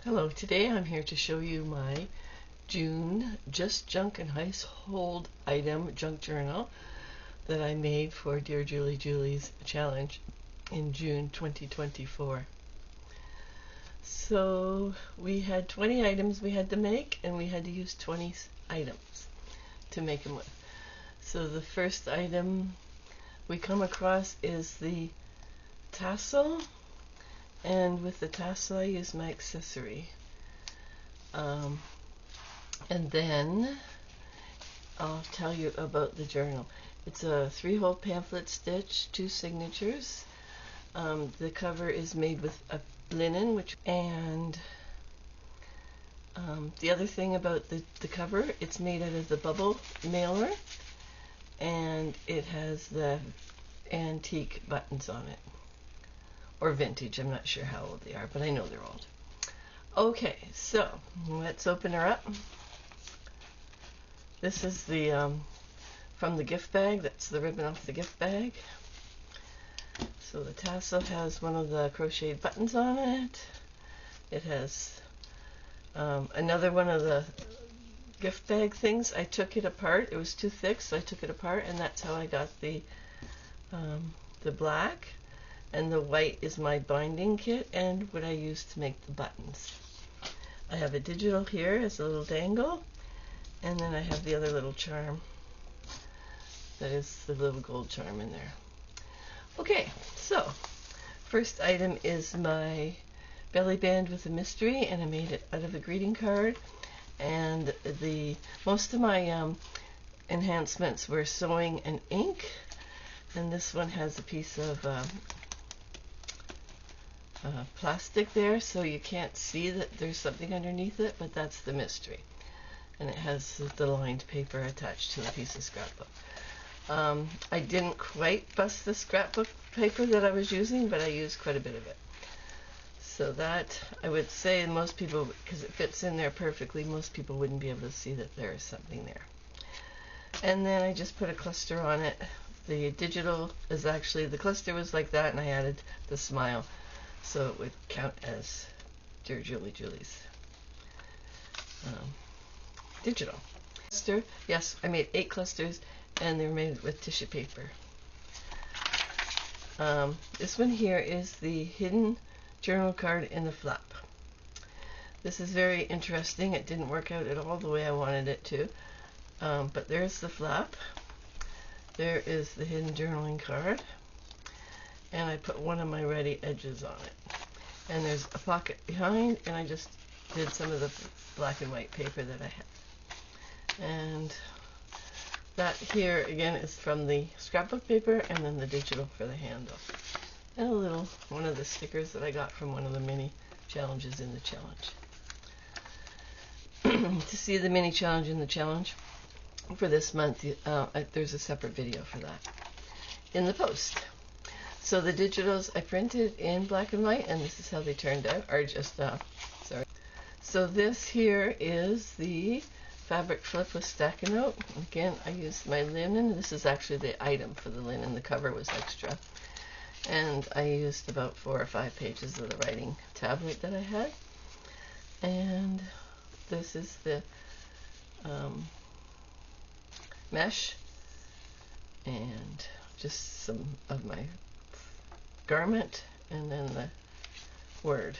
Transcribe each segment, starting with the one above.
Hello, today I'm here to show you my June Just Junk and Household Item Junk Journal that I made for Dear Julie Julie's challenge in June 2024. So we had 20 items we had to make, and we had to use 20 items to make them with. So the first item we come across is the tassel. And with the tassel, I use my accessory. And then I'll tell you about the journal. It's a 3-hole pamphlet stitch, 2 signatures. The cover is made with a linen, and the other thing about the cover, it's made out of the bubble mailer, and it has the antique buttons on it. Or vintage, I'm not sure how old they are, but I know they're old. Okay, so let's open her up. This is the from the gift bag. That's the ribbon off the gift bag. So the tassel has one of the crocheted buttons on it. It has another one of the gift bag things. I took it apart. It was too thick, so I took it apart, and that's how I got the black. And the white is my binding kit and what I use to make the buttons. I have a digital here as a little dangle, and then I have the other little charm. That is the little gold charm in there. Okay, so first item is my belly band with a mystery, and I made it out of a greeting card. And most of my enhancements were sewing and ink, and this one has a piece of plastic there, so you can't see that there's something underneath it, but that's the mystery. And it has the lined paper attached to a piece of scrapbook. I didn't quite bust the scrapbook paper that I was using, but I used quite a bit of it. So that, I would say most people, because it fits in there perfectly, most people wouldn't be able to see that there is something there. And then I just put a cluster on it. The digital is actually, the cluster was like that, and I added the smile, so it would count as Dear Julie Julie's digital. Cluster, yes, I made 8 clusters, and they're made with tissue paper. This one here is the hidden journal card in the flap. This is very interesting. It didn't work out at all the way I wanted it to, but there's the flap. There is the hidden journaling card, and I put one of my ready edges on it. And there's a pocket behind, and I just did some of the black and white paper that I had. And that here again is from the scrapbook paper, and then the digital for the handle. And a little one of the stickers that I got from one of the mini challenges in the challenge. To see the mini challenge in the challenge for this month, there's a separate video for that in the post. So the digitals I printed in black and white, and this is how they turned out, or just, sorry. So this here is the fabric flip with stacking out. Again, I used my linen. This is actually the item for the linen. The cover was extra. And I used about 4 or 5 pages of the writing tablet that I had. And this is the mesh, and just some of my garment, and then the word.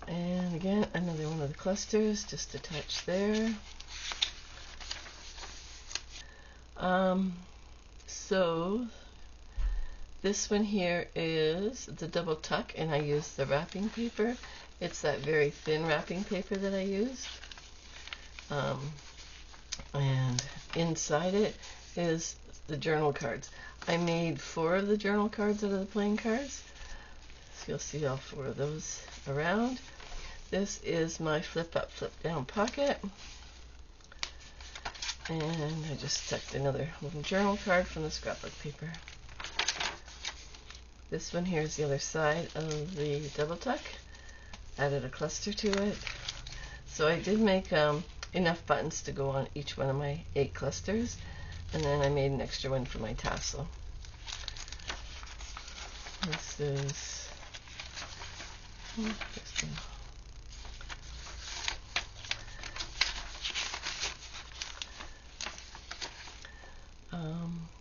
And again, another one of the clusters just attached there. So this one here is the double tuck, and I used the wrapping paper. It's that very thin wrapping paper that I used. And inside it is the journal cards. I made 4 of the journal cards out of the playing cards. So you'll see all 4 of those around. This is my flip up, flip down pocket. And I just tucked another little journal card from the scrapbook paper. This one here is the other side of the double tuck. Added a cluster to it. So I did make enough buttons to go on each one of my 8 clusters, and then I made an extra one for my tassel. This is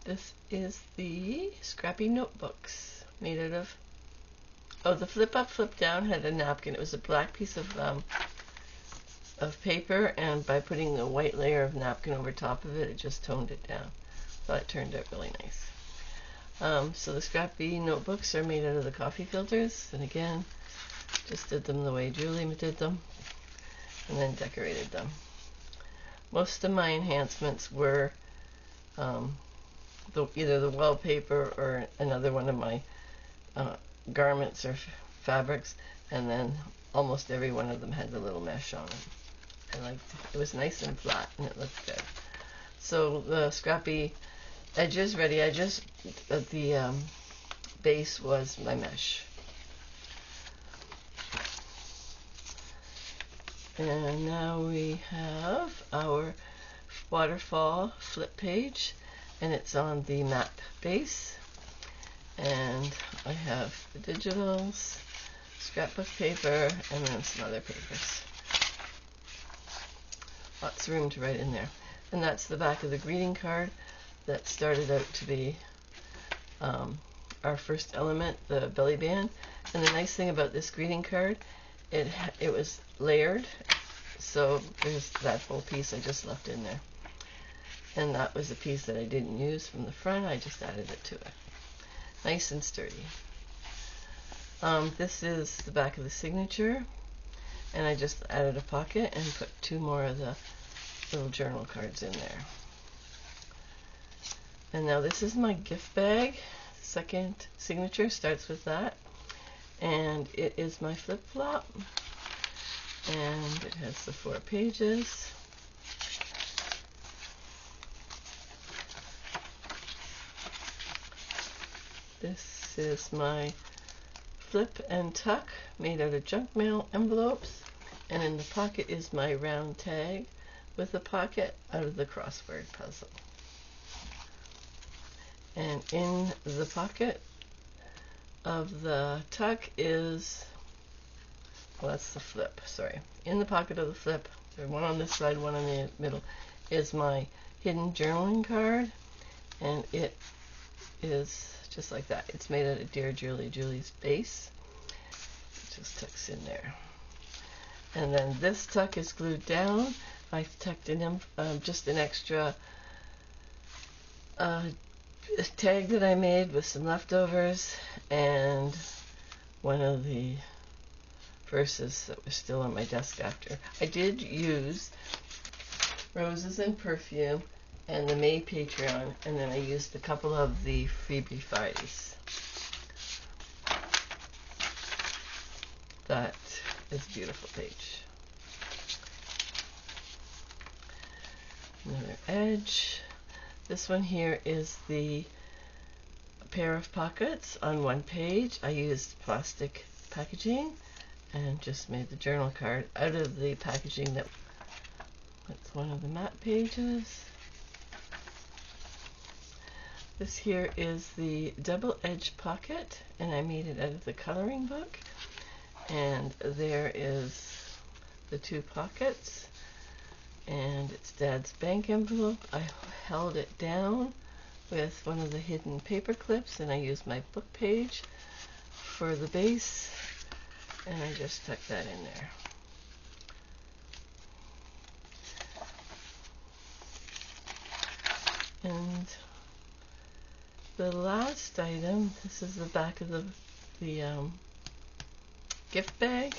This is the scrappy notebooks made out of, oh, the flip up, flip down had a napkin. It was a black piece of paper, and by putting a white layer of napkin over top of it, it just toned it down. So it turned out really nice. So the scrappy notebooks are made out of the coffee filters, and again, just did them the way Julie did them, and then decorated them. Most of my enhancements were either the wallpaper or another one of my garments or fabrics, and then almost every one of them had the little mesh on it. I liked it. It was nice and flat, and it looked good. So the scrappy edge is ready. I just the base was my mesh. And now we have our waterfall flip page, and it's on the map base. And I have the digitals, scrapbook paper, and then some other papers. Lots of room to write in there. And that's the back of the greeting card that started out to be our first element, the belly band. And the nice thing about this greeting card, it was layered, so there's that whole piece I just left in there. And that was a piece that I didn't use from the front. I just added it to it. Nice and sturdy. This is the back of the signature, and I just added a pocket and put 2 more of the little journal cards in there. And now this is my gift bag. Second signature starts with that, and it is my flip-flop, and it has the 4 pages. This is my flip and tuck made out of junk mail envelopes, and in the pocket is my round tag with a pocket out of the crossword puzzle. And in the pocket of the tuck is, well, that's the flip, sorry. In the pocket of the flip, there's one on this side, one on the middle, is my hidden journaling card, and it is just like that. It's made out of DearJulieJulie's base. It just tucks in there. And then this tuck is glued down. I tucked in just an extra tag that I made with some leftovers and one of the verses that was still on my desk after. I did use Roses and Perfume and the May Patreon, and then I used a couple of the Freebie Fridays. That is a beautiful page. Another edge. This one here is the pair of pockets on one page. I used plastic packaging and just made the journal card out of the packaging that's one of the map pages. This here is the double edge pocket, and I made it out of the coloring book. And there is the 2 pockets, and it's Dad's bank envelope. I held it down with one of the hidden paper clips, and I used my book page for the base, and I just tucked that in there. And the last item, this is the back of the gift bag.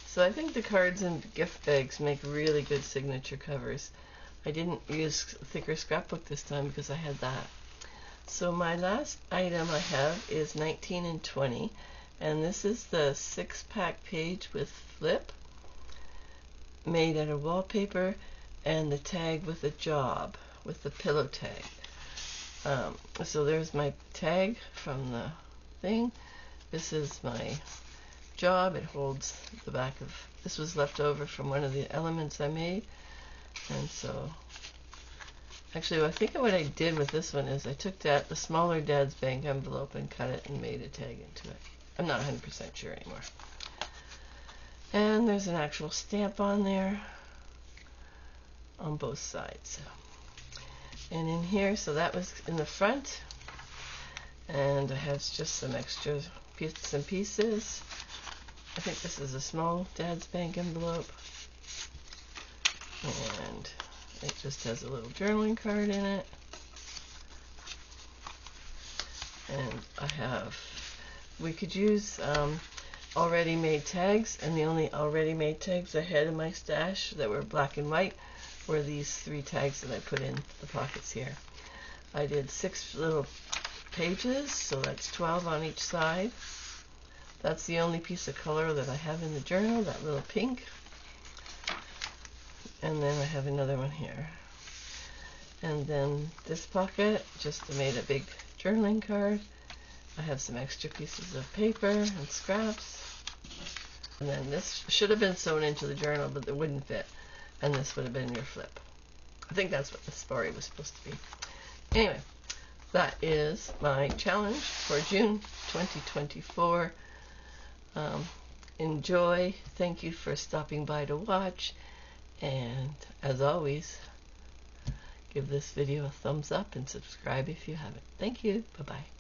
So I think the cards and gift bags make really good signature covers. I didn't use thicker scrapbook this time because I had that. So my last item I have is 19 and 20, and this is the 6-pack page with flip made out of wallpaper, and the tag with a job with the pillow tag. So there's my tag from the thing. This is my job. It holds the back of, this was left over from one of the elements I made. And so, actually I think what I did with this one is I took the smaller Dad's bank envelope and cut it and made a tag into it. I'm not 100% sure anymore. And there's an actual stamp on there on both sides. And in here, so that was in the front. And I have just some extra bits and pieces. I think this is a small Dad's Bank envelope. And it just has a little journaling card in it. And we could use already made tags, and the only already made tags I had in my stash that were black and white were these 3 tags that I put in the pockets here. I did 6 little pages, so that's 12 on each side. That's the only piece of color that I have in the journal, that little pink. And then I have another one here. And then this pocket, just made a big journaling card. I have some extra pieces of paper and scraps. And then this should have been sewn into the journal, but it wouldn't fit. And this would have been your flip. I think that's what the story was supposed to be. Anyway, that is my challenge for June 2024. Enjoy. Thank you for stopping by to watch. And as always, give this video a thumbs up and subscribe if you haven't. Thank you. Bye-bye.